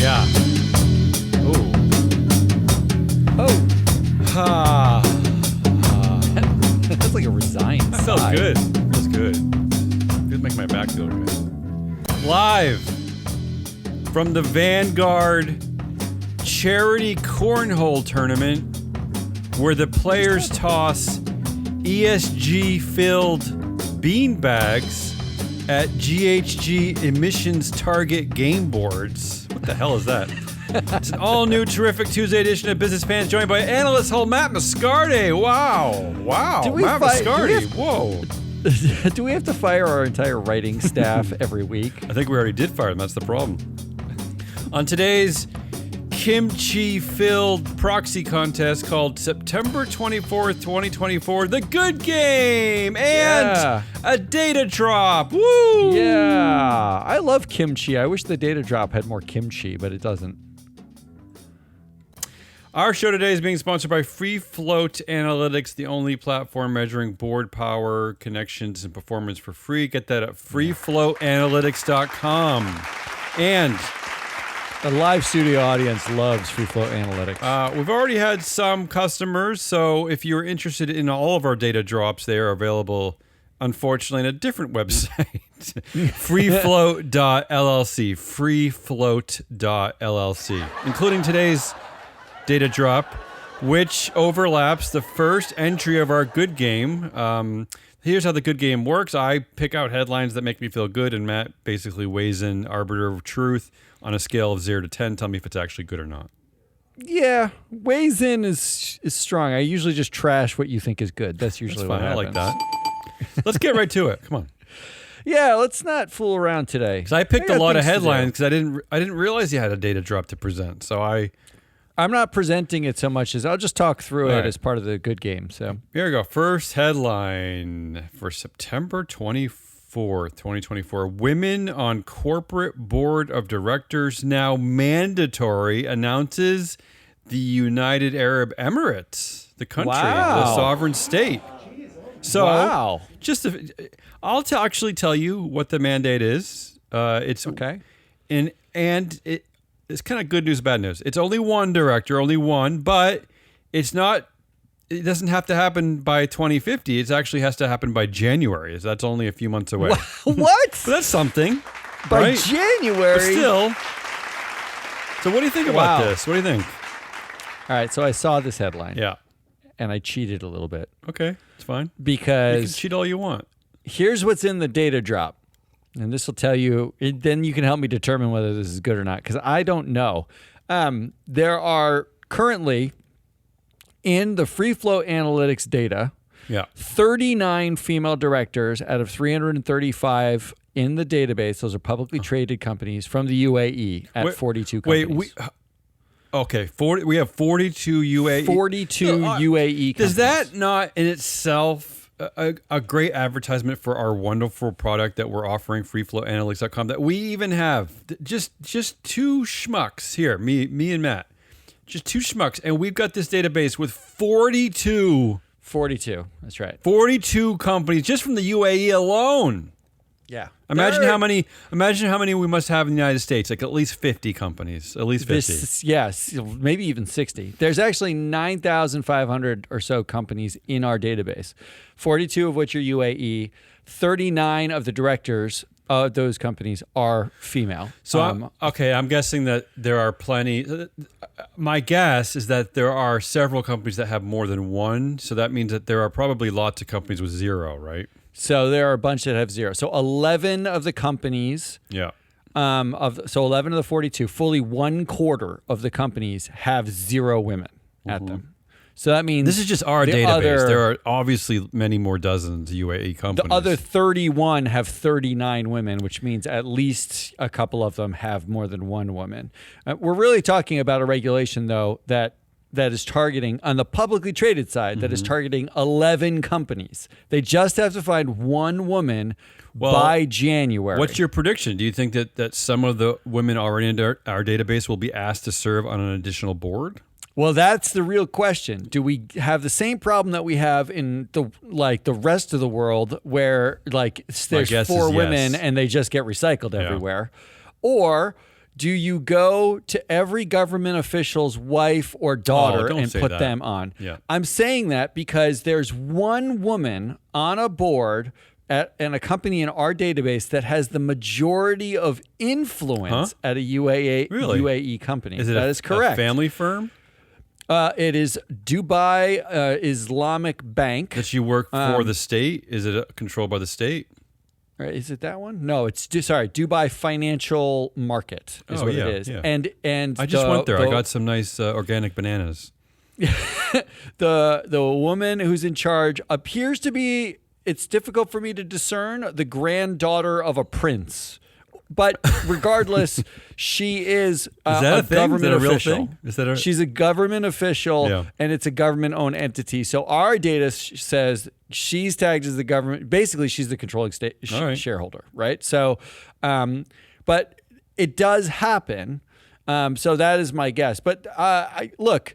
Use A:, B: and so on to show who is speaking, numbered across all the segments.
A: Yeah.
B: That's like a resigned
A: That felt
B: sigh.
A: good. Feels good. Feels make my back feel good. Live from the Vanguard Charity Cornhole Tournament, where the players toss ESG-filled beanbags at GHG emissions target gameboards. What the hell is that? It's an all-new, terrific Tuesday edition of Business Fans, joined by Analyst-Hole Matt Moscardi. Wow. Matt Moscardi. Whoa.
B: Do we have to fire our entire writing staff every week?
A: I think we already did fire them. That's the problem. On today's kimchi-filled proxy contest called September 24th, 2024, the good game and a data drop. Woo!
B: Yeah. I love kimchi. I wish the data drop had more kimchi, but it doesn't.
A: Our show today is being sponsored by Free Float Analytics, the only platform measuring board power, connections, and performance for free. Get that at freefloatanalytics.com. And
B: the live studio audience loves Free Float Analytics.
A: we've already had some customers, so if you're interested in all of our data drops, they are available, unfortunately, in a different website. freefloat.llc. freefloat.llc. Including today's data drop, which overlaps the first entry of our good game. Here's how the good game works. I pick out headlines that make me feel good, and Matt basically weighs in arbiter of truth on a scale of 0 to 10. Tell me if it's actually good or not.
B: Yeah, weighs in is strong. I usually just trash what you think is good. That's usually what happens.
A: I like that. Let's get right to it. Come on.
B: Yeah, let's not fool around today.
A: Because I picked a lot of headlines because I didn't realize you had a data drop to present. So
B: I'm not presenting it so much as I'll just talk through it
A: right
B: as part of the good game. So
A: here we go. First headline for September 24th, 2024. Women on corporate board of directors now mandatory, announces the United Arab Emirates, the country, the sovereign state. So I'll actually tell you what the mandate is. It's
B: okay.
A: And it's kind of good news, bad news. It's only one director, but it doesn't have to happen by 2050. It actually has to happen by January. So that's only a few months away.
B: What?
A: But that's something.
B: By
A: right?
B: January?
A: But still. So what do you think about this? What do you think?
B: All right, so I saw this headline.
A: Yeah.
B: And I cheated a little bit.
A: Okay, it's fine.
B: Because
A: you can cheat all you want.
B: Here's what's in the data drop. And this will tell you, then you can help me determine whether this is good or not, because I don't know. There are currently, in the Free Float Analytics data, 39 female directors out of 335 in the database. Those are publicly traded companies from the UAE at 42 companies.
A: We have 42 UAE.
B: 42 UAE companies.
A: Does that not in itself a great advertisement for our wonderful product that we're offering, freefloatanalytics.com, that we even have just two schmucks here, me and Matt, just two schmucks, and we've got this database with 42.
B: That's right.
A: 42 companies just from the UAE alone.
B: Yeah.
A: Imagine how many we must have in the United States, like at least 50 companies, at least 50.
B: Yes, maybe even 60. There's actually 9,500 or so companies in our database, 42 of which are UAE. 39 of the directors of those companies are female.
A: So, I'm guessing that there are plenty. My guess is that there are several companies that have more than one. So that means that there are probably lots of companies with 0, right?
B: So there are a bunch that have 0. So 11 of the companies, 11 of the 42, fully 1/4 of the companies have 0 women at them. So that means
A: this is just our database. There are obviously many more dozens of UAE companies.
B: The other 31 have 39 women, which means at least a couple of them have more than one woman. We're really talking about a regulation, though, that is targeting, on the publicly traded side, that is targeting 11 companies. They just have to find one woman by January.
A: What's your prediction? Do you think that some of the women already in our database will be asked to serve on an additional board?
B: Well, that's the real question. Do we have the same problem that we have in the rest of the world, where there's 4 women and they just get recycled everywhere? Or Do you go to every government official's wife or daughter
A: don't
B: and
A: say
B: put
A: that.
B: them on?
A: Yeah.
B: I'm saying that because there's one woman on a board in a company in our database that has the majority of influence at a UAE company. That is correct.
A: A family firm?
B: It is Dubai Islamic Bank.
A: Does she work for the state? Is it controlled by the state?
B: Is it that one? No, it's Dubai Financial Market is what it is.
A: Yeah.
B: And
A: I just went there. I got some nice organic bananas.
B: The woman who's in charge appears to be, it's difficult for me to discern, the granddaughter of a prince. But regardless, she is,
A: that
B: a government
A: a real
B: official.
A: thing? Is that
B: She's a government official, and it's a government-owned entity. So our data says she's tagged as the government. Basically, she's the controlling shareholder, right? So, but it does happen. So that is my guess. But look,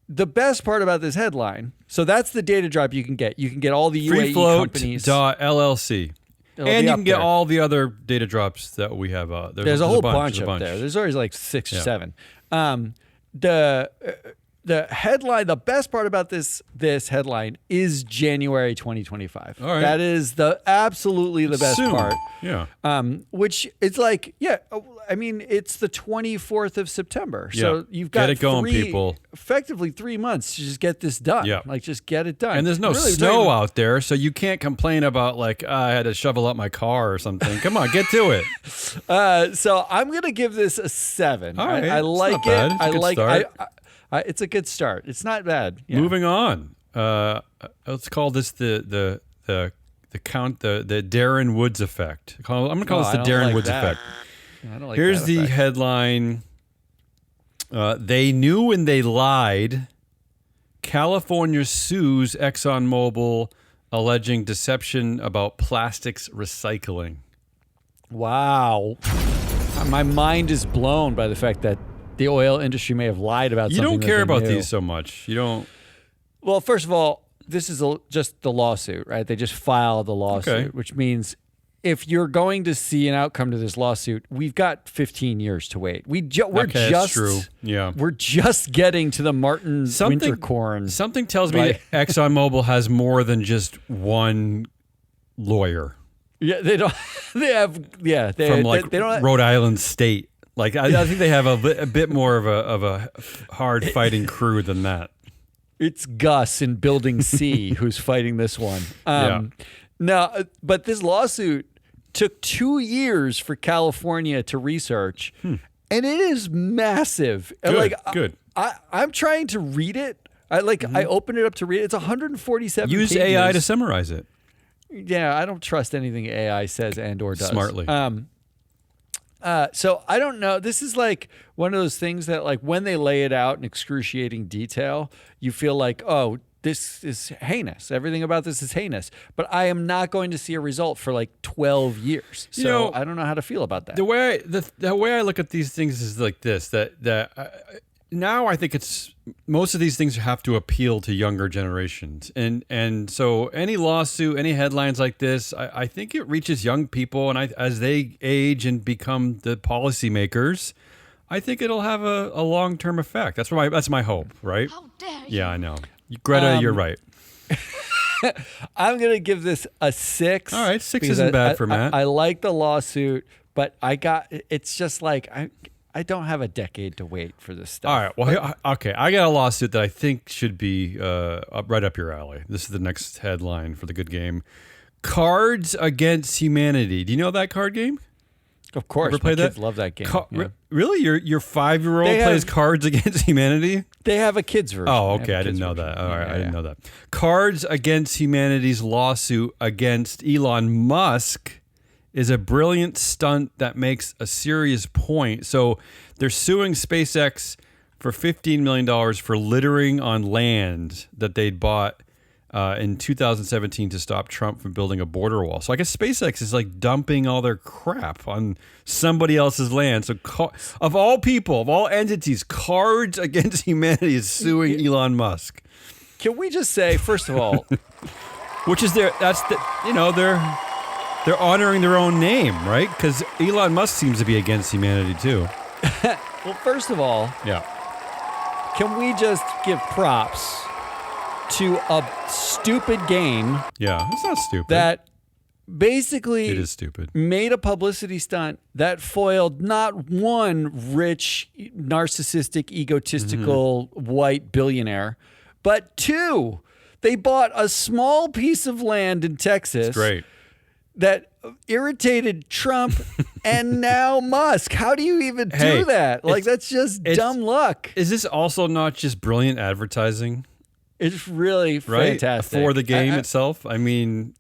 B: the best part about this headline. So that's the data drop you can get. You can get all the UAE companies.
A: FreeFloat.llc. And you can get all the other data drops that we have.
B: There's a whole bunch up there. There's always like 6 or 7. The headline, the best part about this headline is January 2025.
A: All right.
B: That is absolutely the best part.
A: Yeah.
B: Which it's like, I mean, it's the 24th of September. So you've got
A: get it going, people.
B: Effectively 3 months to just get this done.
A: Yeah.
B: Like just get it done.
A: And there's no snow out there, so you can't complain about like, I had to shovel up my car or something. Come on, get to it.
B: So I'm going to give this a 7.
A: All right.
B: I like
A: it's not
B: it.
A: Bad. It's a good start.
B: It's a good start. It's not bad. Yeah.
A: Moving on. Let's call this the Darren Woods effect. I'm going to call this the Darren Woods effect.
B: I don't like
A: Here's
B: that
A: the
B: effect.
A: headline. They knew and they lied. California sues ExxonMobil alleging deception about plastics recycling.
B: Wow. My mind is blown by the fact that the oil industry may have lied about something.
A: You don't care
B: that
A: about
B: they knew.
A: these so much. You don't.
B: Well, first of all, this is just the lawsuit, right? They just filed the lawsuit, which means if you're going to see an outcome to this lawsuit, we've got 15 years to wait. We're
A: that's true. Yeah.
B: We're just getting to the Martin winter corn.
A: Something tells me ExxonMobil has more than just one lawyer.
B: Yeah, they don't. They have. Yeah, they don't.
A: Rhode Island State. Like I think they have a bit more of a hard fighting crew than that.
B: It's Gus in Building C who's fighting this one. No, but this lawsuit took 2 years for California to research, and it is massive.
A: Good.
B: I'm trying to read it. I opened it up to read it. It's 147
A: Use
B: pages.
A: AI to summarize it.
B: Yeah, I don't trust anything AI says and or does.
A: Smartly.
B: So I don't know. This is like one of those things that like when they lay it out in excruciating detail, you feel like, oh, this is heinous. Everything about this is heinous. But I am not going to see a result for like 12 years. So I don't know how to feel about that.
A: The way I look at these things is like this, that now I think it's most of these things have to appeal to younger generations. And so any lawsuit, any headlines like this, I think it reaches young people, and as they age and become the policymakers, I think it'll have a long-term effect. That's my hope, right?
C: How dare you?
A: Yeah, I know. Greta, you're right.
B: I'm going to give this a 6.
A: All right, 6 isn't bad for Matt.
B: I like the lawsuit, but it's just like I don't have a decade to wait for this stuff.
A: All right. Well, okay. I got a lawsuit that I think should be right up your alley. This is the next headline for the good game. Cards Against Humanity. Do you know that card game?
B: Of course.
A: Ever played
B: my
A: that?
B: kids love that game.
A: Really? Your 5-year-old plays Cards Against Humanity?
B: They have a kids version.
A: Oh, okay. I didn't know that. All right. I didn't know that. Cards Against Humanity's lawsuit against Elon Musk is a brilliant stunt that makes a serious point. So they're suing SpaceX for $15 million for littering on land that they'd bought in 2017 to stop Trump from building a border wall. So I guess SpaceX is like dumping all their crap on somebody else's land. So of all people, of all entities, Cards Against Humanity is suing Elon Musk.
B: Can we just say, first of all,
A: which is they're honoring their own name, right? Because Elon Musk seems to be against humanity too.
B: Well, first of all,
A: Yeah.
B: can we just give props to a stupid game
A: Yeah. It's not stupid.
B: that basically
A: It is stupid.
B: made a publicity stunt that foiled not one rich, narcissistic, egotistical white billionaire, but two. They bought a small piece of land in Texas
A: It's great.
B: that irritated Trump and now Musk. How do you even do that? Like, that's just dumb luck.
A: Is this also not just brilliant advertising?
B: It's really
A: Right?
B: fantastic.
A: For the game itself? I mean,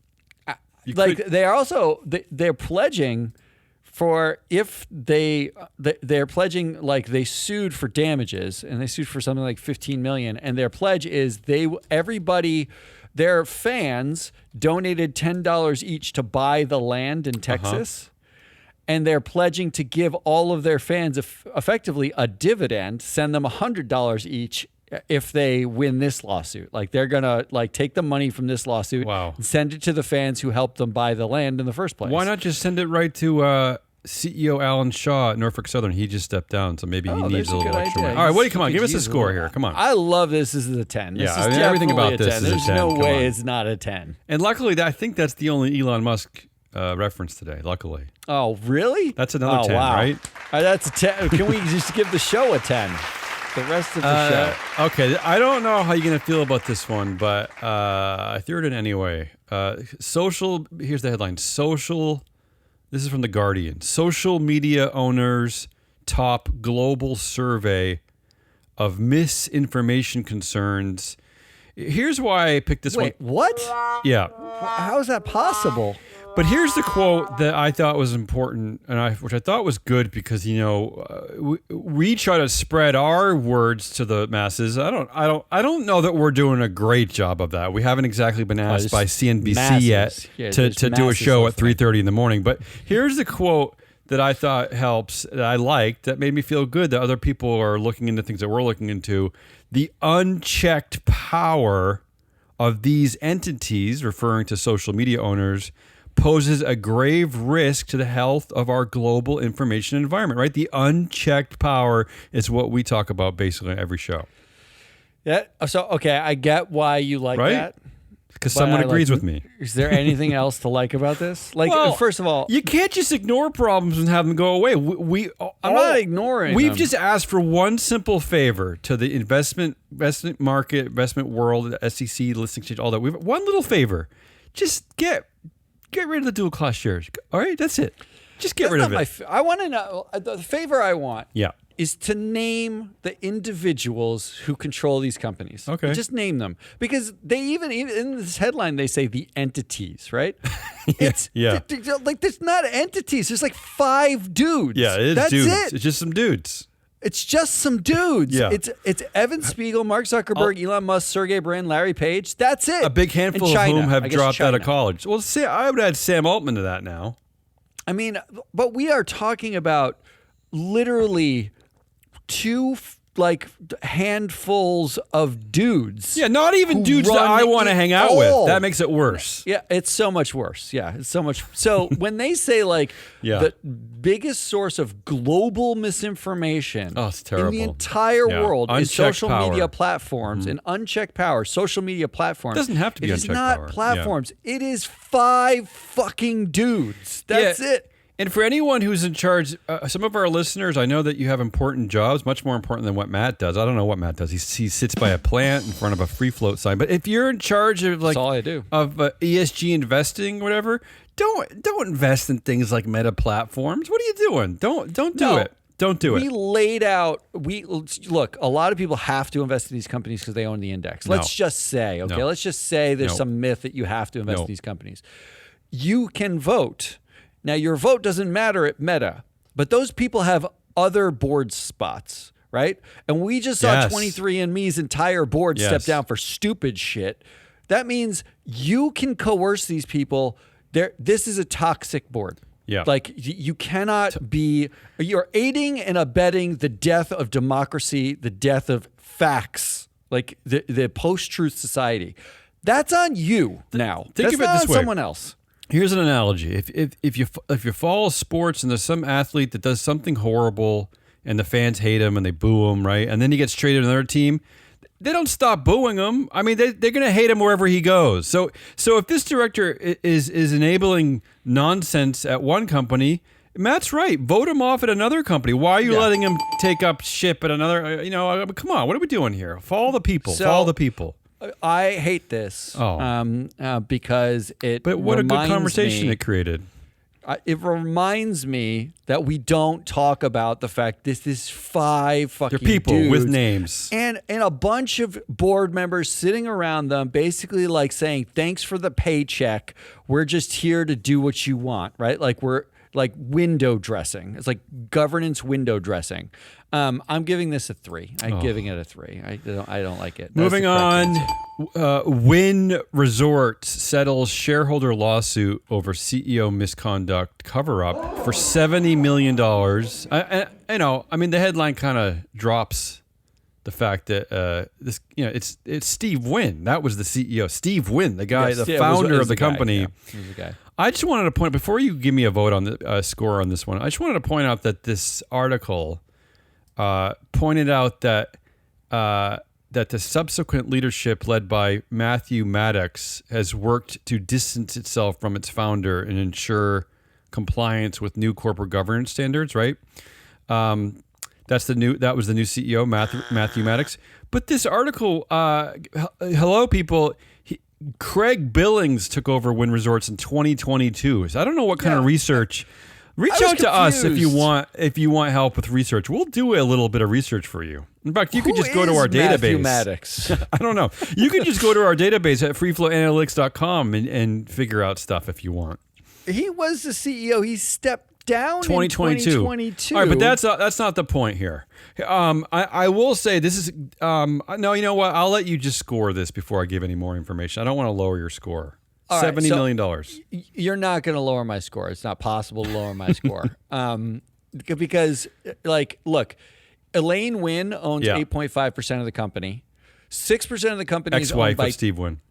B: they are also they're pledging for if they're pledging, like, they sued for damages and they sued for something like 15 million, and their pledge is their fans donated $10 each to buy the land in Texas. And they're pledging to give all of their fans effectively a dividend, send them $100 each if they win this lawsuit. Like, they're going to, like, take the money from this lawsuit and send it to the fans who helped them buy the land in the first place.
A: Why not just send it right to CEO Alan Shaw at Norfolk Southern? He just stepped down, so maybe he needs a little extra money. All right, come on. Give us a score here. Come on.
B: I love this. This is a 10. This
A: Yeah,
B: is
A: everything about
B: definitely
A: this is a 10.
B: There's no
A: Come
B: way
A: on.
B: it's not a 10.
A: And luckily, I think that's the only Elon Musk reference today, luckily.
B: Oh, really?
A: That's another 10,
B: wow.
A: right?
B: That's a 10. Can we just give the show a 10? The rest of the show.
A: Okay, I don't know how you're going to feel about this one, but I threw it in anyway. Here's the headline. This is from The Guardian. Social media owners top global survey of misinformation concerns. Here's why I picked this
B: Wait,
A: one.
B: what?
A: Yeah.
B: How is that possible?
A: But here's the quote that I thought was important, and which I thought was good because we try to spread our words to the masses. I don't know that we're doing a great job of that. We haven't exactly been asked by CNBC yet to do a show at 3:30 in the morning. But here's the quote that I thought helps, that I liked, that made me feel good that other people are looking into things that we're looking into. The unchecked power of these entities, referring to social media owners, poses a grave risk to the health of our global information environment, right? The unchecked power is what we talk about basically on every show.
B: Yeah. So, okay, I get why you like that.
A: Because someone agrees with me.
B: Is there anything else to like about this? Like,
A: Well,
B: first of all,
A: you can't just ignore problems and have them go away.
B: I'm not ignoring
A: We've
B: them.
A: just asked for one simple favor to the investment market, investment world, the SEC, listing exchange, all that. We've one little favor. Just get rid of the dual class shares. All right, that's it. Just get rid of it.
B: I want to know, the favor I want is to name the individuals who control these companies.
A: Okay.
B: Just name them. Because they even in this headline, they say the entities, right? Like, there's not entities. There's like 5 dudes.
A: Yeah, it is
B: That's
A: dudes.
B: it.
A: It's just some dudes.
B: It's just some dudes.
A: Yeah.
B: It's Evan Spiegel, Mark Zuckerberg, Elon Musk, Sergey Brin, Larry Page. That's it.
A: A big handful
B: And China,
A: of whom have
B: I guess
A: dropped out of
B: China.
A: college. Well, I would add Sam Altman to that now.
B: I mean, but we are talking about literally 2 handfuls of dudes.
A: Yeah, not even
B: who
A: dudes that
B: run
A: I want to
B: it
A: hang out
B: all.
A: with. That makes it worse.
B: Yeah, it's so much worse. Yeah, it's so much. So when they say like the biggest source of global misinformation
A: it's terrible.
B: in the entire world is
A: Unchecked
B: social
A: power.
B: media platforms and unchecked power, social media platforms.
A: It doesn't have to be
B: It is
A: unchecked
B: not
A: power.
B: platforms. It is 5 fucking dudes. That's it.
A: And for anyone who's in charge, some of our listeners, I know that you have important jobs, much more important than what Matt does. I don't know what Matt does. He sits by a plant in front of a free float sign. But if you're in charge of
B: That's all I do.
A: of ESG investing, whatever, don't invest in things like meta platforms. What are you doing? Don't do it. Don't do it.
B: We laid out. Look. A lot of people have to invest in these companies because they own the index. Let's just say, okay.
A: No.
B: Let's just say there's some myth that you have to invest in these companies. You can vote. Now, your vote doesn't matter at Meta, but those people have other board spots, right? And we just saw 23andMe's entire board step down for stupid shit. That means you can coerce these people. This is a toxic board.
A: Yeah.
B: Like, you cannot be, you're aiding and abetting the death of democracy, the death of facts, like the post-truth society. That's on you now.
A: Think
B: That's
A: of it
B: not
A: this
B: on
A: way.
B: someone else.
A: Here's an analogy. If you follow sports and there's some athlete that does something horrible and the fans hate him and they boo him, right? And then he gets traded to another team. They don't stop booing him. I mean, they're going to hate him wherever he goes. So if this director is enabling nonsense at one company, Matt's right. Vote him off at another company. Why are you letting him take up ship at another? Come on. What are we doing here? Follow the people. Follow the people.
B: I hate this. Because it.
A: But what a good
B: reminds
A: conversation
B: me,
A: it created.
B: It reminds me that we don't talk about the fact this is 5 fucking
A: They're people
B: dudes
A: with names
B: and a bunch of board members sitting around them, basically like saying, "Thanks for the paycheck. We're just here to do what you want," right? Like we're like window dressing. It's like governance window dressing. I'm giving this a 3. I'm giving it a 3. I don't like it.
A: Moving on, Wynn Resorts settles shareholder lawsuit over CEO misconduct cover-up for $70 million. I mean, the headline kind of drops the fact that it's Steve Wynn. That was the CEO. Steve Wynn, the guy, the founder of the company.
B: Yeah, he was the guy.
A: I just wanted to point, before you give me a vote on the score on this one, I just wanted to point out that this article pointed out that the subsequent leadership led by Matthew Maddox has worked to distance itself from its founder and ensure compliance with new corporate governance standards, right? That was the new CEO, Matthew Maddox. But this article, hello people, Craig Billings took over Wynn Resorts in 2022. So I don't know what kind of research. Reach out to us if you want help with research. We'll do a little bit of research for you. In fact, you could just go to our database.
B: Matthew Maddox?
A: I don't know. You can just go to our database at freeflowanalytics.com and figure out stuff if you want.
B: He was the CEO. He stepped down
A: 2022.
B: in 2022.
A: All right, but that's not the point here. I will say this is no. You know what? I'll let you just score this before I give any more information. I don't want to lower your score. $70 million.
B: You're not going to lower my score. It's not possible to lower my score. Because, look, Elaine Wynn owns 8.5% of the company. 6% of the company is owned by
A: Steve Wynn.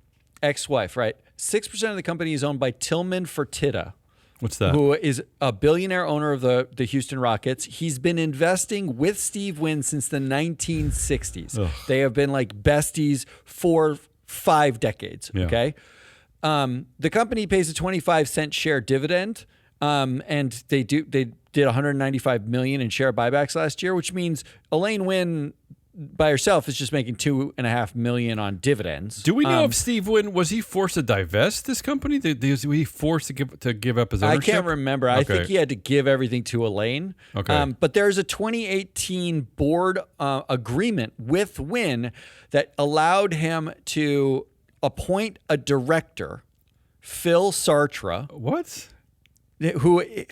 B: Ex-wife, right? 6% of the company is owned by Tillman Fertitta.
A: What's that?
B: Who is a billionaire owner of the Houston Rockets. He's been investing with Steve Wynn since the 1960s. Ugh. They have been like besties for 5 decades. Yeah. Okay. The company pays a 25-cent share dividend, and they did 195 million in share buybacks last year, which means Elaine Wynn by herself is just making $2.5 million on dividends.
A: Do we know if Steve Wynn was he forced to divest this company? Was he forced to give up his ownership?
B: I can't remember. Okay. I think he had to give everything to Elaine.
A: Okay.
B: But there's a 2018 board agreement with Wynn that allowed him to appoint a director, Phil Sartre.
A: What?
B: Who the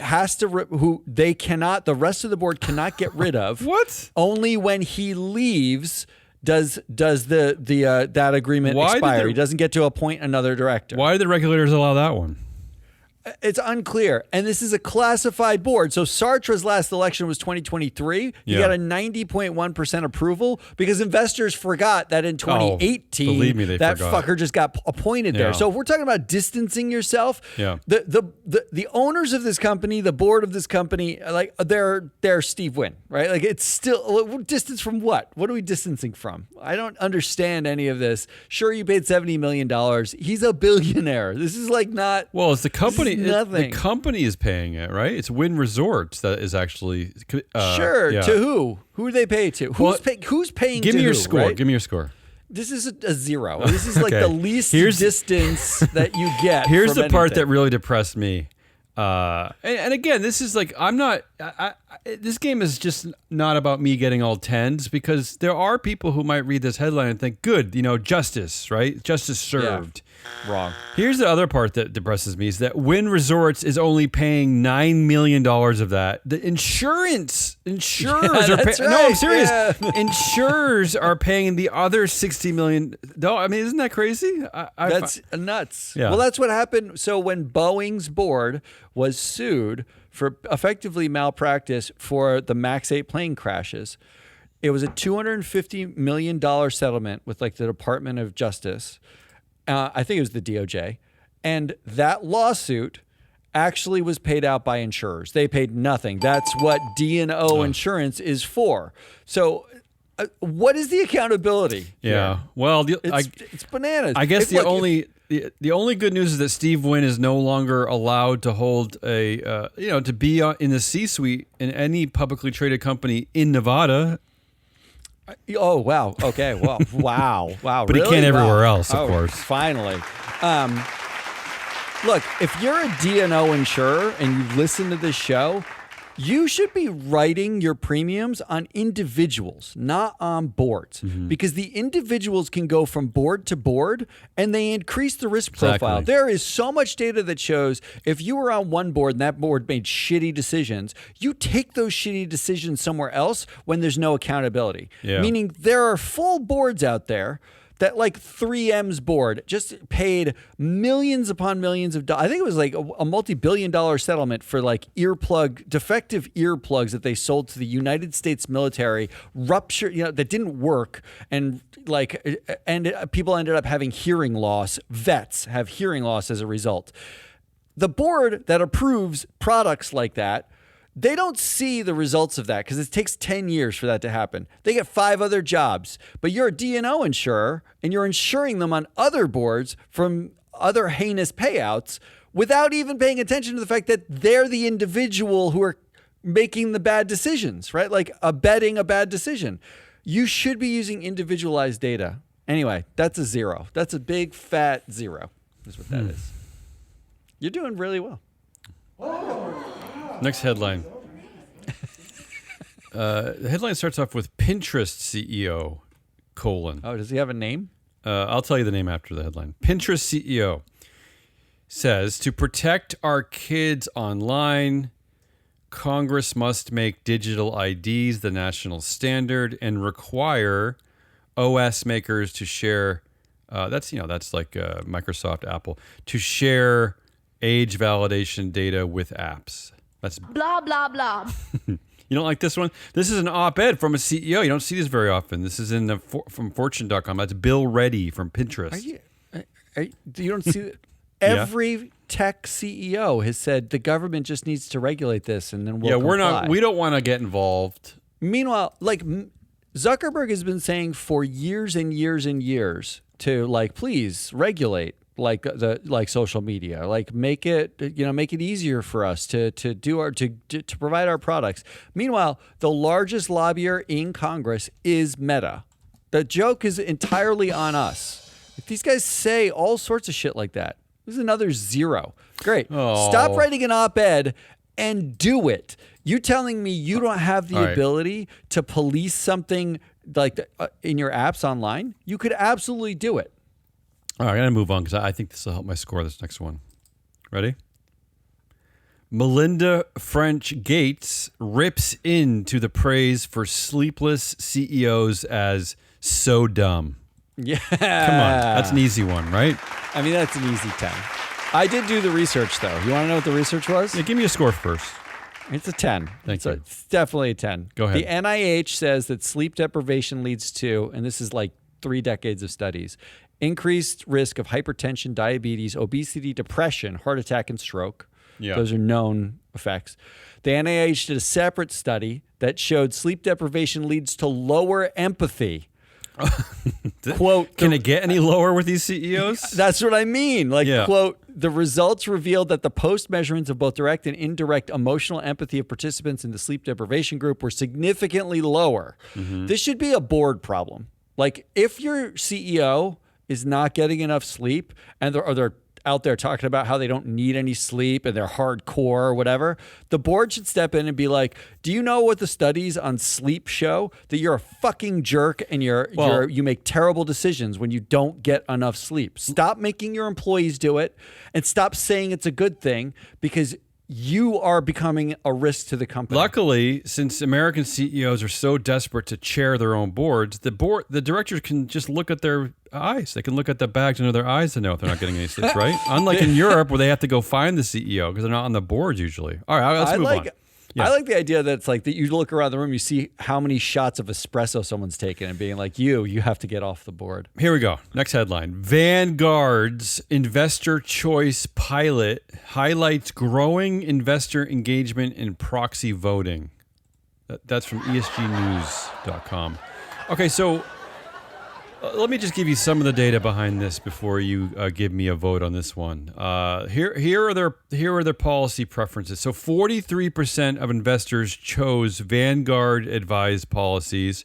B: rest of the board cannot get rid of.
A: What?
B: Only when he leaves does that agreement expire. He doesn't get to appoint another director.
A: Why did the regulators allow that one?
B: It's unclear. And this is a classified board. So Sartre's last election was 2023. He got a 90.1% approval because investors forgot that in 2018,
A: believe me,
B: that
A: forgot.
B: fucker just got appointed there. So if we're talking about distancing yourself, the owners of this company, the board of this company, like they're Steve Wynn, right? Like it's still distance from what? What are we distancing from? I don't understand any of this. Sure, you paid $70 million. He's a billionaire. This is like not.
A: Well, it's the company.
B: Nothing.
A: The company is paying it, right? It's Wynn Resorts that is actually
B: sure. Yeah. To who? Who do they pay to? Who's paying?
A: Give me your
B: who,
A: score.
B: Right?
A: Give me your score.
B: This is a 0. This is like the least distance that you get.
A: Here's
B: from
A: the part
B: anything.
A: that really depressed me. And again, this is like this game is just not about me getting all 10s because there are people who might read this headline and think, good, justice, right? Justice served.
B: Yeah. Wrong.
A: Here's the other part that depresses me is that Wynn Resorts is only paying $9 million of that. The insurers are paying.
B: Right.
A: No, I'm serious. Yeah. Insurers are paying the other $60 million. No, I mean, isn't that crazy?
B: That's nuts.
A: Yeah.
B: Well, that's what happened. So when Boeing's board was sued for effectively malpractice for the MAX 8 plane crashes, it was a $250 million settlement with like the Department of Justice. I think it was the DOJ. And that lawsuit actually was paid out by insurers. They paid nothing. That's what D&O insurance is for. So what is the accountability?
A: Yeah. Well,
B: It's bananas.
A: I guess the only good news is that Steve Wynn is no longer allowed to hold to be in the C-suite in any publicly traded company in Nevada.
B: Oh, wow. Okay. Well, wow.
A: But
B: really?
A: he can everywhere else, of course.
B: Finally. Look, if you're a D&O insurer and you listen to this show, you should be writing your premiums on individuals, not on boards, because the individuals can go from board to board and they increase the risk profile.
A: Exactly.
B: There is so much data that shows if you were on one board and that board made shitty decisions, you take those shitty decisions somewhere else when there's no accountability.
A: Yeah.
B: Meaning there are full boards out there that like 3M's board just paid millions upon millions of dollars. I think it was like a multi-billion-dollar settlement for like defective earplugs that they sold to the United States military, that didn't work, and people ended up having hearing loss. Vets have hearing loss as a result. The board that approves products like that, they don't see the results of that because it takes 10 years for that to happen. They get 5 other jobs, but you're a D&O insurer and you're insuring them on other boards from other heinous payouts without even paying attention to the fact that they're the individual who are making the bad decisions, right? Like abetting a bad decision. You should be using individualized data. Anyway, that's a 0. That's a big fat 0 is what that is. You're doing really well.
A: Next headline. The headline starts off with Pinterest CEO, :
B: Oh, does he have a name?
A: I'll tell you the name after the headline. Pinterest CEO says, to protect our kids online, Congress must make digital IDs the national standard and require OS makers to share, that's like Microsoft, Apple, to share age validation data with apps. That's
C: blah, blah, blah.
A: You don't like this one? This is an op-ed from a CEO. You don't see this very often. This is from Fortune.com. That's Bill Reddy from Pinterest.
B: You don't see that? Every tech CEO has said the government just needs to regulate this, and then we'll comply.
A: We don't want to get involved.
B: Meanwhile, like Zuckerberg has been saying for years and years and years to please regulate like social media, make it easier for us to provide our products. Meanwhile, the largest lobbyer in Congress is Meta. The joke is entirely on us. If these guys say all sorts of shit like that, this is another 0. Great.
A: Oh.
B: Stop writing an op-ed and do it. You telling me you don't have the ability to police something like in your apps online? You could absolutely do it.
A: All right, I got to move on because I think this will help my score, this next one. Ready? Melinda French Gates rips into the praise for sleepless CEOs as so dumb.
B: Yeah.
A: Come on. That's an easy one, right?
B: I mean, that's an easy 10. I did do the research, though. You want to know what the research was?
A: Yeah, give me a score first.
B: It's a 10.
A: Thank you.
B: It's definitely a 10.
A: Go ahead.
B: The NIH says that sleep deprivation leads to, and this is like 3 decades of studies, increased risk of hypertension, diabetes, obesity, depression, heart attack, and stroke.
A: Yeah.
B: Those are known effects. The NIH did a separate study that showed sleep deprivation leads to lower empathy. Quote,
A: can it get any lower with these CEOs?
B: That's what I mean. Quote, the results revealed that the post measurements of both direct and indirect emotional empathy of participants in the sleep deprivation group were significantly lower. Mm-hmm. This should be a board problem. Like, if your CEO is not getting enough sleep and they're out there talking about how they don't need any sleep and they're hardcore or whatever, the board should step in and be like, do you know what the studies on sleep show? That you're a fucking jerk and you make terrible decisions when you don't get enough sleep. Stop making your employees do it and stop saying it's a good thing because you are becoming a risk to the company.
A: Luckily, since American CEOs are so desperate to chair their own boards, the directors can just look at their eyes. They can look at the bags under their eyes to know if they're not getting any sleep, right? Unlike in Europe where they have to go find the CEO because they're not on the boards usually. All right, let's move on. Yeah.
B: I like the idea that it's like that you look around the room, you see how many shots of espresso someone's taken and being like, you have to get off the board.
A: Here we go. Next headline. Vanguard's investor choice pilot highlights growing investor engagement in proxy voting. That's from ESGnews.com. Okay, so let me just give you some of the data behind this before you give me a vote on this one. Here are their policy preferences. So 43% of investors chose Vanguard advised policies.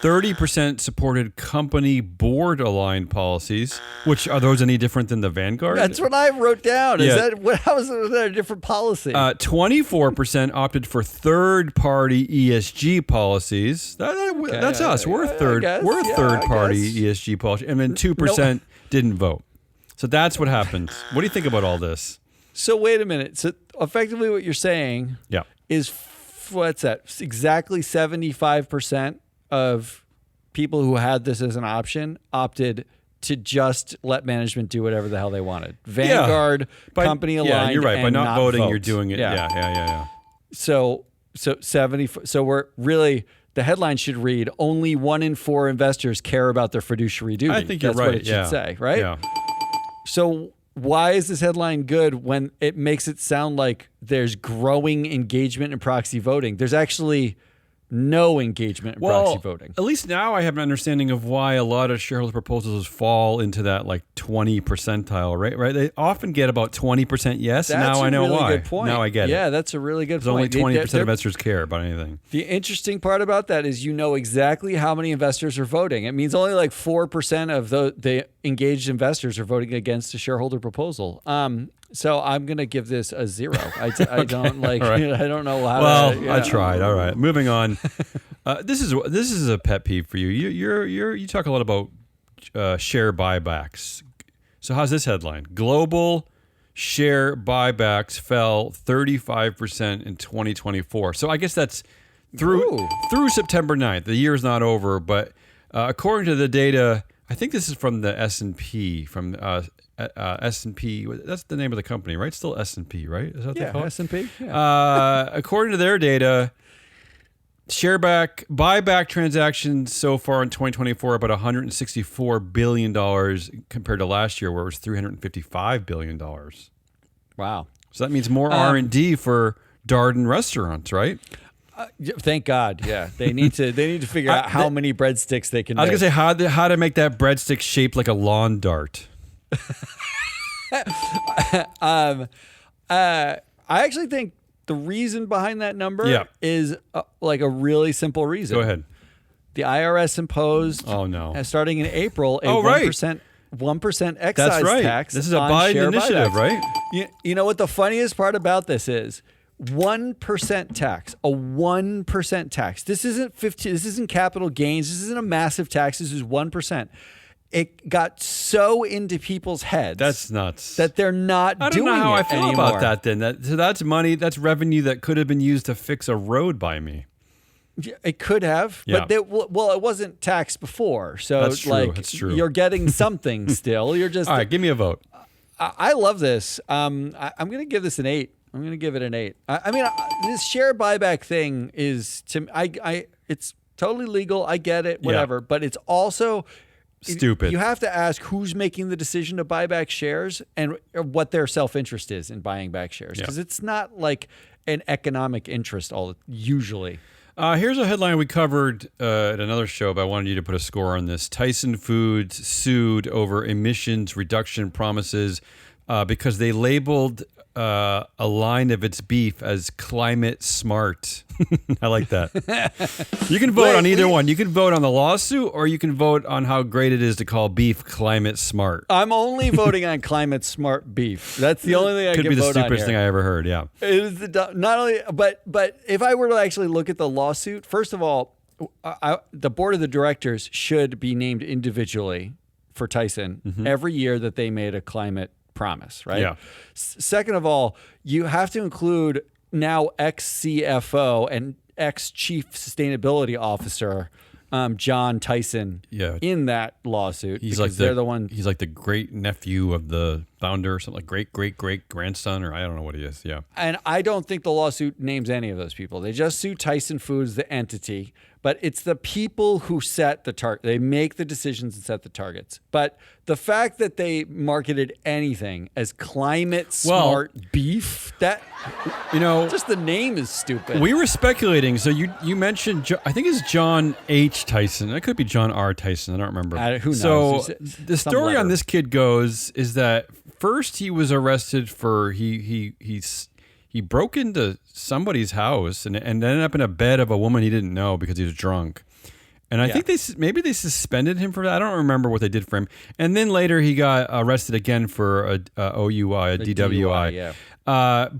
A: 30% supported company board aligned policies. Which are those any different than the Vanguard?
B: That's what I wrote down.
A: Yeah.
B: How is that a different policy?
A: 24% opted for third party ESG policies. That's us. We're a third party ESG policy, and then 2% didn't vote. So that's what happens. What do you think about all this?
B: So wait a minute. So effectively, what you're saying is what's that? Exactly 75% of people who had this as an option opted to just let management do whatever the hell they wanted. Vanguard, company aligned. Yeah,
A: you're right.
B: And
A: by not voting,
B: vote.
A: You're doing it. Yeah.
B: So 70. So we're really, the headline should read, only 1 in 4 investors care about their fiduciary duty.
A: I think you're
B: That's
A: right.
B: what it should say, right?
A: Yeah.
B: So why is this headline good when it makes it sound like there's growing engagement in proxy voting? There's actually no engagement in proxy voting.
A: At least now I have an understanding of why a lot of shareholder proposals fall into that like 20 percentile, right? They often get about 20% yes.
B: That's
A: now I know
B: really
A: why.
B: Good point.
A: Now I get it.
B: Yeah, that's a really good point.
A: Only 20% of investors care about anything.
B: The interesting part about that is you know exactly how many investors are voting. It means only like 4% of the engaged investors are voting against a shareholder proposal. So I'm gonna give this a 0. I don't like. Right. I don't know how.
A: Well, I tried. All right, moving on. This is a pet peeve for you. You talk a lot about share buybacks. So how's this headline? Global share buybacks fell 35% in 2024. So I guess that's through September 9th. The year's not over, but according to the data, I think this is from the S&P from. S&P, that's the name of the company, right? Still S&P, right? Is that what they call it?
B: S&P. Yeah.
A: According to their data, buyback transactions so far in 2024 about $164 billion compared to last year where it was $355 billion.
B: Wow.
A: So that means more R&D for Darden restaurants, right?
B: Thank God. Yeah, they need to figure out how many breadsticks they can make.
A: I was gonna say how to make that breadstick shaped like a lawn dart.
B: I actually think the reason behind that number is like a really simple reason.
A: Go ahead.
B: The IRS imposed, starting in April, a 1% excise tax.
A: This is a Biden initiative, right?
B: You know what the funniest part about this is? 1% tax, a 1% tax. This isn't 15. This isn't capital gains. This isn't a massive tax. This is 1%. It got so into people's heads.
A: That's nuts.
B: That they're not doing it anymore.
A: I don't know how I feel about that then. So that's money, that's revenue that could have been used to fix a road by me.
B: It could have, but it wasn't taxed before. So
A: that's true. That's true.
B: You're getting something still. You're just...
A: All right, give me a vote.
B: I love this. I'm going to give this an 8. I'm going to give it an 8. I mean, this share buyback thing is, it's totally legal. I get it, whatever. But it's also...
A: stupid.
B: You have to ask who's making the decision to buy back shares and what their self-interest is in buying back shares. Because it's not like an economic interest usually.
A: Here's a headline we covered at another show, but I wanted you to put a score on this. Tyson Foods sued over emissions reduction promises because they labeled a line of its beef as climate smart. I like that. You can vote on either one. You can vote on the lawsuit or you can vote on how great it is to call beef climate smart.
B: I'm only voting on climate smart beef. That's the only thing I can vote on.
A: Could be the stupidest thing I ever heard, yeah.
B: It is not only, but if I were to actually look at the lawsuit, first of all, the board of the directors should be named individually for Tyson every year that they made a climate promise, right?
A: Yeah.
B: Second of all, you have to include now ex-CFO and ex-chief sustainability officer John Tyson in that lawsuit.
A: He's
B: because
A: like
B: they're the one.
A: He's like the great nephew of the founder, or something like great grandson, or I don't know what he is. Yeah.
B: And I don't think the lawsuit names any of those people. They just sue Tyson Foods, the entity, but it's the people who set the target. They make the decisions and set the targets. But the fact that they marketed anything as climate smart beef, that just the name is stupid.
A: We were speculating. So you mentioned, I think it's John H. Tyson. It could be John R. Tyson. I don't remember.
B: Who knows?
A: So the story on this kid goes is that first he was arrested for he broke into somebody's house and ended up in a bed of a woman he didn't know because he was drunk. And I think maybe they suspended him for that. I don't remember what they did for him. And then later he got arrested again for a OUI, a DWI.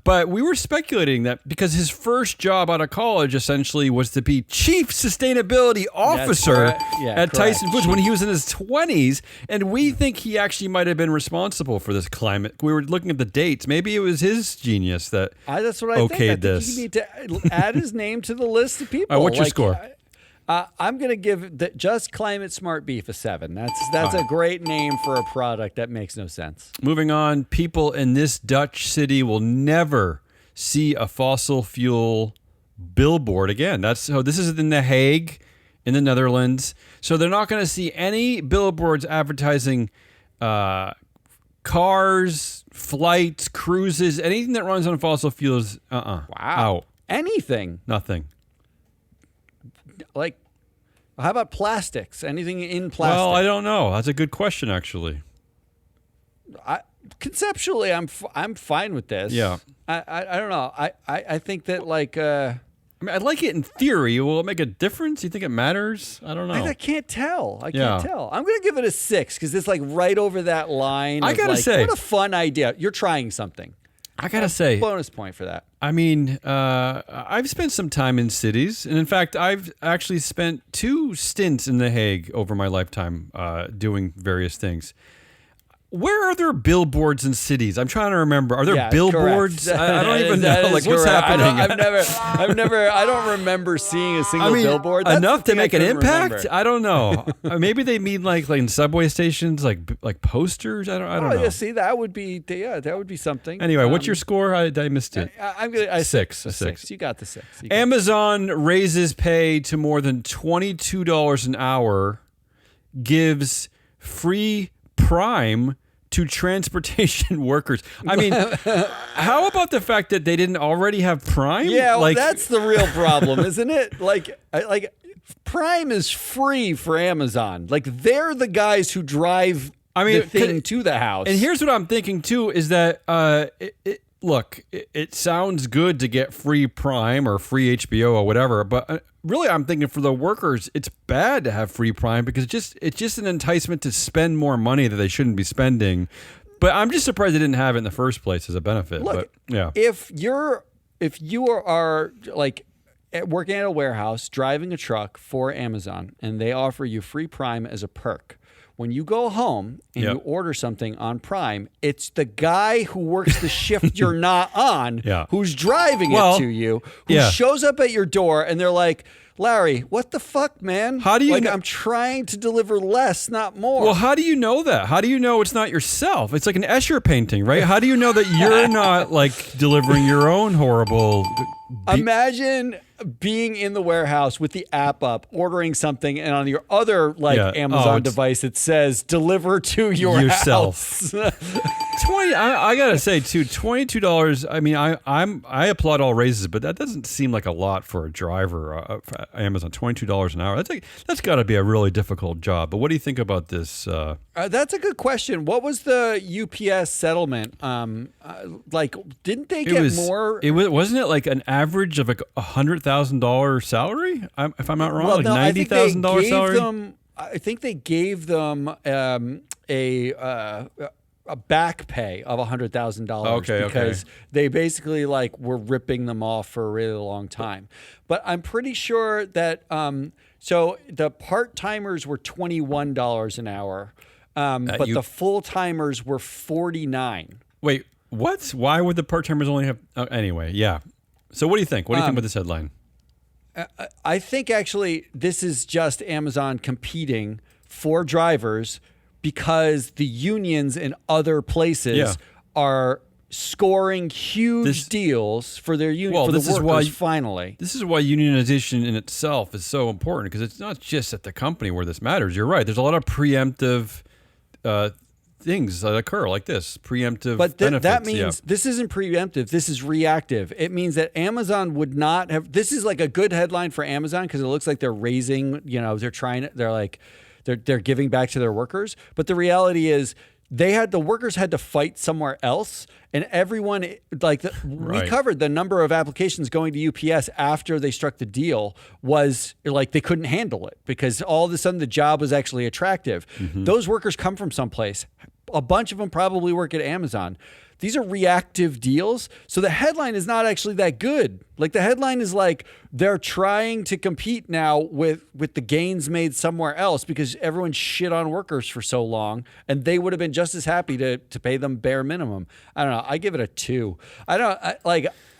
A: But we were speculating that because his first job out of college essentially was to be chief sustainability officer at Tyson Foods when he was in his 20s. And we think he actually might have been responsible for this climate. We were looking at the dates. Maybe it was his genius that
B: that's what I think. I think you need to add his name to the list of people.
A: What's your score?
B: I'm going to give just Climate Smart Beef a 7. That's a great name for a product that makes no sense.
A: Moving on, people in this Dutch city will never see a fossil fuel billboard again. This is in The Hague, in the Netherlands. So they're not going to see any billboards advertising cars, flights, cruises, anything that runs on fossil fuels.
B: Wow.
A: Out.
B: Anything.
A: Nothing.
B: Like, how about plastics? Anything in plastic?
A: Well, I don't know. That's a good question, actually.
B: Conceptually, I'm fine with this.
A: Yeah.
B: I don't know. I think that
A: I like it in theory. Will it make a difference? You think it matters? I don't know.
B: I can't tell. I can't tell. I'm going to give it a 6 because it's like right over that line.
A: I gotta say,
B: what a fun idea. You're trying something.
A: I gotta say,
B: bonus point for that.
A: I mean, I've spent some time in cities, and in fact, I've actually spent 2 stints in The Hague over my lifetime doing various things. Where are there billboards in cities? I'm trying to remember. Are there billboards? I don't even know. Like, what's happening?
B: I've never. I don't remember seeing a single billboard. That's
A: enough to make an impact.
B: Remember.
A: I don't know. Maybe they mean like in subway stations, like posters. I don't know.
B: Yeah, see, that would be something.
A: Anyway, what's your score? I missed it.
B: I'm gonna a 6.
A: A 6.
B: You got the 6.
A: Amazon raises pay to more than $22 an hour, gives free Prime to transportation workers. I mean, how about the fact that they didn't already have Prime?
B: Yeah, well, that's the real problem, isn't it? Like Prime is free for Amazon. Like, they're the guys who drive the thing to the house.
A: And here's what I'm thinking too: is that look, it sounds good to get free Prime or free HBO or whatever, but really I'm thinking for the workers, it's bad to have free Prime because it's just an enticement to spend more money that they shouldn't be spending. But I'm just surprised they didn't have it in the first place as a benefit.
B: Look,
A: but yeah,
B: if you are like working at a warehouse, driving a truck for Amazon, and they offer you free Prime as a perk, when you go home and you order something on Prime, it's the guy who works the shift you're not on who's driving it to you, who shows up at your door, and they're like, Larry, what the fuck, man?
A: How do you know?
B: I'm trying to deliver less, not more.
A: Well, how do you know that? How do you know it's not yourself? It's like an Escher painting, right? How do you know that you're not like delivering your own horrible...
B: Imagine being in the warehouse with the app up, ordering something, and on your other Amazon device, it says "deliver to yourself."
A: 20. I gotta say too, $22. I mean, I applaud all raises, but that doesn't seem like a lot for a driver. For Amazon, $22 an hour. That's got to be a really difficult job. But what do you think about this?
B: That's a good question. What was the UPS settlement? Didn't they get more?
A: Wasn't it like an average of like $100,000 salary? If I'm not wrong, like $90,000 salary.
B: I think they gave them a back pay of $100,000 because they basically were ripping them off for a really long time. But I'm pretty sure that so the part-timers were $21 an hour, but the full-timers were $49.
A: Wait, what? Why would the part-timers only have... anyway, yeah. So what do you think? What do you think about this headline?
B: I think actually this is just Amazon competing for drivers because the unions in other places are scoring huge deals for their union for the workers. Finally,
A: this is why unionization in itself is so important, because it's not just at the company where this matters. You're right. There's a lot of preemptive things that occur like this, preemptive benefits.
B: That means this isn't preemptive. This is reactive. It means that Amazon would not have. This is like a good headline for Amazon because it looks like they're raising. They're giving back to their workers. But the reality is, the workers had to fight somewhere else, and everyone we covered the number of applications going to UPS after they struck the deal was like they couldn't handle it because all of a sudden the job was actually attractive. Those workers come from someplace. A bunch of them probably work at Amazon. These are reactive deals. So the headline is not actually that good. Like the headline is like they're trying to compete now with the gains made somewhere else because everyone shit on workers for so long, and they would have been just as happy to pay them bare minimum. I don't know. I give it a 2.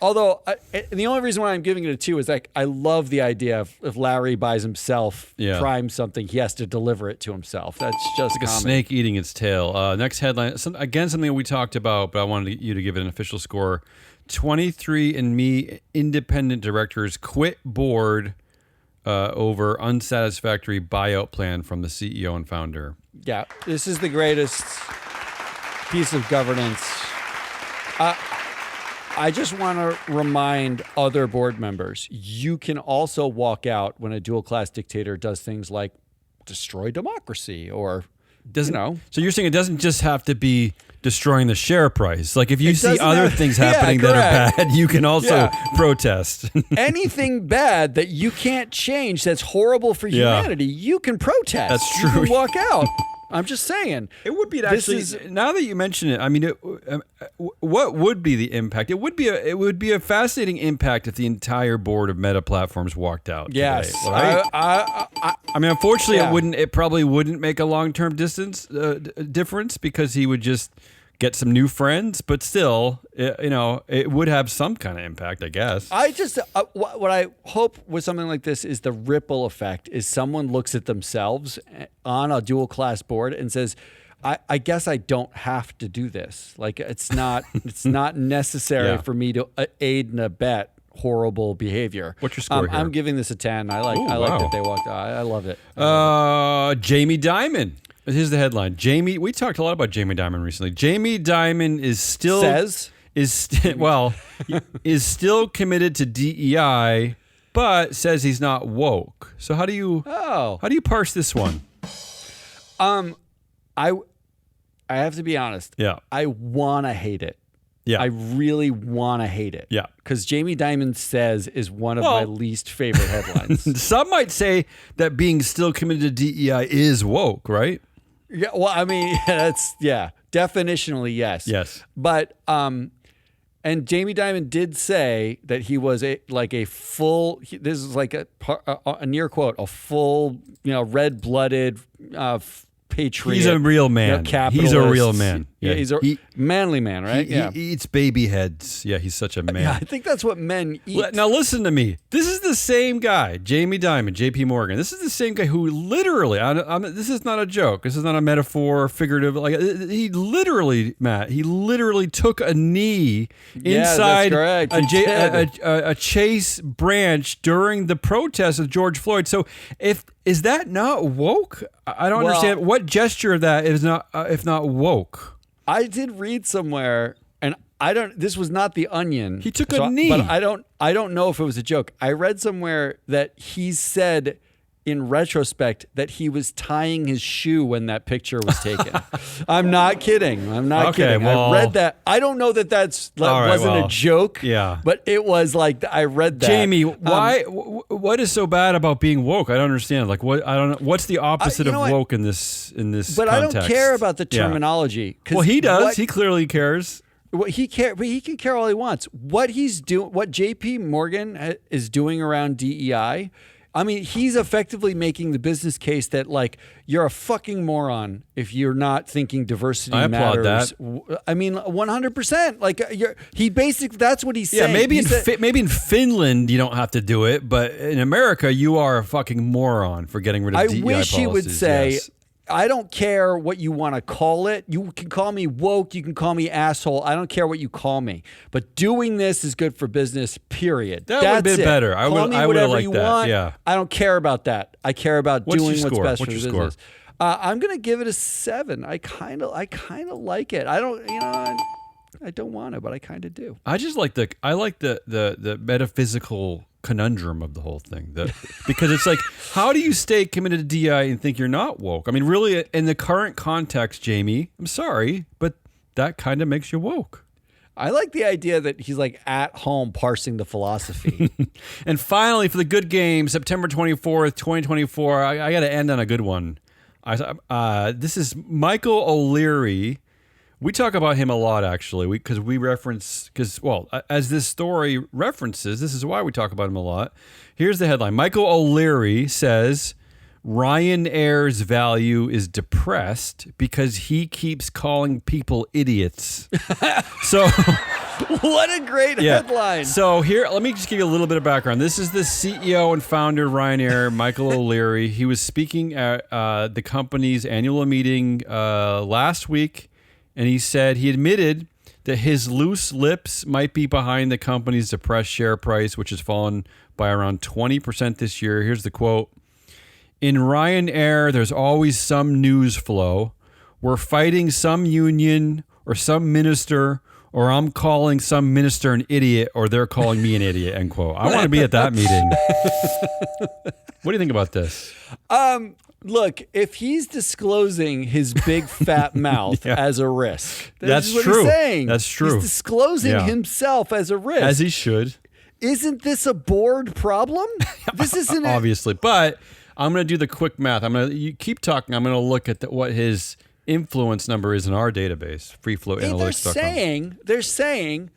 B: Although the only reason why I'm giving it a 2 is like I love the idea of if Larry buys himself Prime something, he has to deliver it to himself. That's just
A: like a snake eating its tail. Next headline, something we talked about, but I wanted you to give it an official score. 23andMe independent directors quit board over unsatisfactory buyout plan from the CEO and founder.
B: Yeah, this is the greatest piece of governance. I just want to remind other board members, you can also walk out when a dual-class dictator does things like destroy democracy or, So
A: you're saying it doesn't just have to be destroying the share price. Like if you see other things happening that are bad, you can also protest. Anything
B: bad that you can't change that's horrible for humanity, you can protest.
A: That's true.
B: You can walk out. I'm just saying.
A: It would be now that you mention it, I mean, what would be the impact? It would be a fascinating impact if the entire board of Meta Platforms walked out.
B: Yes.
A: Today, right? I mean, unfortunately, it probably wouldn't make a long-term difference because he would just get some new friends, but still, it would have some kind of impact, I guess.
B: I just, what I hope with something like this is the ripple effect is someone looks at themselves on a dual class board and says, I guess I don't have to do this. Like it's not necessary for me to aid and abet horrible behavior.
A: What's your score here?
B: I'm giving this a 10. I like that they walked out. I love it.
A: Jamie Dimon. Here's the headline. We talked a lot about Jamie Dimon recently. Jamie Dimon is still committed to DEI, but says he's not woke. So how do you parse this one?
B: I have to be honest.
A: Yeah.
B: I want to hate it.
A: Yeah.
B: I really want to hate it.
A: Yeah.
B: Because Jamie Dimon says is one of my least favorite headlines.
A: Some might say that being still committed to DEI is woke, right?
B: Yeah, well, I mean, definitionally, yes.
A: Yes.
B: But, and Jamie Dimon did say that he was this is like a near quote, a full, red-blooded patriot.
A: He's a real man. He's a real man.
B: Yeah, he's a manly man, right?
A: He eats baby heads. Yeah, he's such a man.
B: Yeah, I think that's what men eat.
A: Now listen to me. This is the same guy, Jamie Dimon, JP Morgan. This is the same guy who literally, this is not a joke. This is not a metaphor, figurative. Like he literally took a knee inside a Chase branch during the protest of George Floyd. So is that not woke? I don't understand what gesture of that is not, if not woke.
B: I did read somewhere, and this was not The Onion.
A: He took a knee.
B: But I don't know if it was a joke. I read somewhere that he said in retrospect that he was tying his shoe when that picture was taken. I'm not kidding. Kidding. Well, I read that. I don't know that wasn't a joke.
A: Yeah.
B: But it was like, I read that.
A: Jamie, why? What is so bad about being woke? I don't understand. Like, what? I don't know. What's the opposite of woke in this
B: But
A: context?
B: I don't care about the terminology.
A: Well, he does. He clearly cares.
B: But he can care all he wants. What he's doing, what JP Morgan is doing around DEI I mean, he's effectively making the business case that like you're a fucking moron if you're not thinking diversity matters.
A: That.
B: I mean, 100%. Like that's what he's saying.
A: Yeah, maybe in Finland you don't have to do it, but in America you are a fucking moron for getting rid of DEI policies.
B: I wish he would say.
A: Yes.
B: I don't care what you want to call it. You can call me woke. You can call me asshole. I don't care what you call me. But doing this is good for business, period.
A: That would have been better. I would have liked that.
B: Want.
A: Yeah.
B: I don't care about that. I care about doing what's best for the business. I'm going to give it a 7. I kind of like it. I don't want to, but I kind of do.
A: I just like the metaphysical conundrum of the whole thing, because it's like, how do you stay committed to DEI and think you're not woke? I mean, really, in the current context, Jamie, I'm sorry, but that kind of makes you woke.
B: I like the idea that he's like at home parsing the philosophy.
A: And finally, for the good game, September 24th, 2024, I got to end on a good one. This is Michael O'Leary. We talk about him a lot, actually, as this story references, this is why we talk about him a lot. Here's the headline. Michael O'Leary says Ryanair's value is depressed because he keeps calling people idiots. So,
B: what a great headline.
A: So here, let me just give you a little bit of background. This is the CEO and founder of Ryanair, Michael O'Leary. He was speaking at the company's annual meeting last week. And he said he admitted that his loose lips might be behind the company's depressed share price, which has fallen by around 20% this year. Here's the quote. In Ryanair, there's always some news flow. We're fighting some union or some minister, or I'm calling some minister an idiot, or they're calling me an idiot, end quote. I want to be at that meeting. What do you think about this?
B: Look, if he's disclosing his big fat mouth as a risk,
A: that's
B: what
A: true.
B: He's saying.
A: That's true.
B: He's disclosing himself as a risk.
A: As he should.
B: Isn't this a board problem? This isn't
A: obviously. But I'm going to do the quick math. You keep talking. I'm going to look at what his influence number is in our database, freefloatanalytics.com.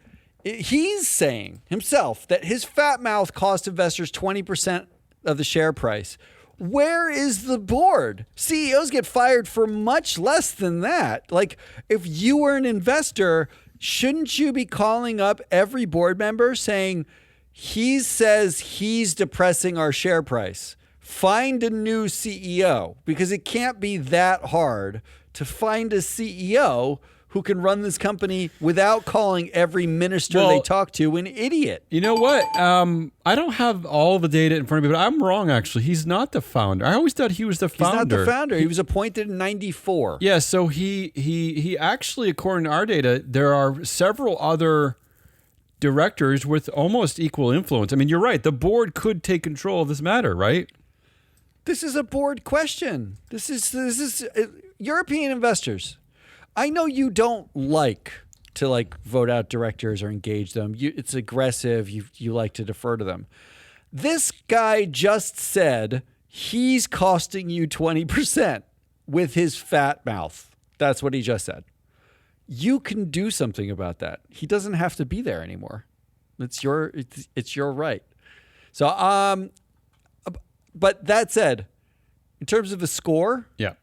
B: He's saying himself that his fat mouth cost investors 20% of the share price. Where is the board? CEOs get fired for much less than that. Like, if you were an investor, shouldn't you be calling up every board member saying, he says he's depressing our share price? Find a new CEO, because it can't be that hard to find a CEO who can run this company without calling every minister they talk to an idiot.
A: You know what? I don't have all the data in front of me, but I'm wrong, actually. He's not the founder. I always thought he was the founder.
B: He's not the founder. He was appointed in 94.
A: Yeah, so he actually, according to our data, there are several other directors with almost equal influence. I mean, you're right. The board could take control of this matter, right?
B: This is a board question. This is European investors. I know you don't like to vote out directors or engage them. It's aggressive. You like to defer to them. This guy just said he's costing you 20% with his fat mouth. That's what he just said. You can do something about that. He doesn't have to be there anymore. It's your right. So but that said, in terms of a score,
A: yeah.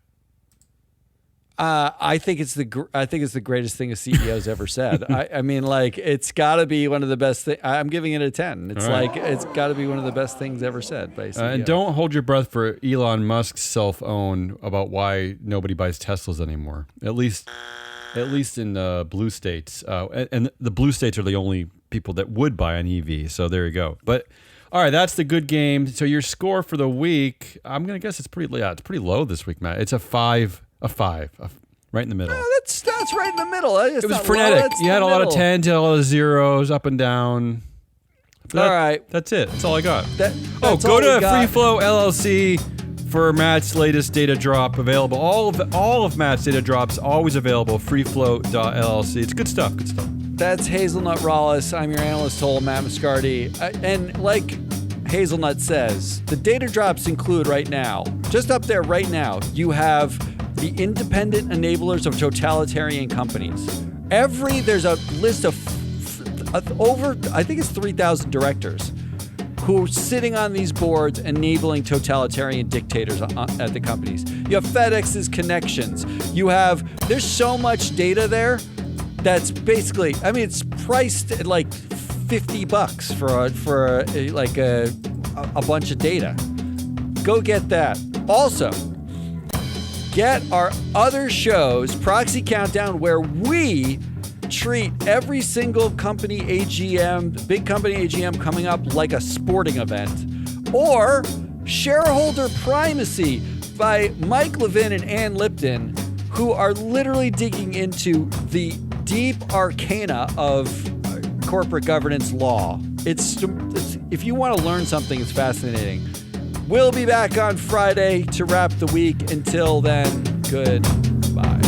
B: I think it's the greatest thing a CEO's ever said. I mean, it's got to be one of the best things. I'm giving it a 10. It's it's got to be one of the best things ever said by a CEO.
A: And don't hold your breath for Elon Musk's self-own about why nobody buys Teslas anymore. At least in the blue states. And the blue states are the only people that would buy an EV. So there you go. But all right, that's the good game. So your score for the week, I'm gonna guess it's pretty low this week, Matt. It's a 5. Right in the middle.
B: That's right in the middle. It
A: was frenetic. You had a lot of 10s, you had a lot of zeros, up and down.
B: All right.
A: That's it. That's all I got.
B: Go
A: to Free Flow LLC for Matt's latest data drop available. All of Matt's data drops always available. freeflow.llc. It's good stuff. Good stuff.
B: That's Hazelnut Rawlis. I'm your Analyst-Hole Matt Moscardi. And like Hazelnut says, the data drops include right now, just up there right now, you have the independent enablers of totalitarian companies. There's a list of over, I think it's 3,000 directors who are sitting on these boards enabling totalitarian dictators at the companies. You have FedEx's connections. There's so much data there that's basically, I mean, it's priced at like $50 for a bunch of data. Go get that. Also, get our other shows, Proxy Countdown, where we treat every single company AGM, big company AGM coming up like a sporting event, or Shareholder Primacy by Mike Levin and Ann Lipton, who are literally digging into the deep arcana of corporate governance law. It's if you want to learn something, it's fascinating. We'll be back on Friday to wrap the week. Until then, goodbye.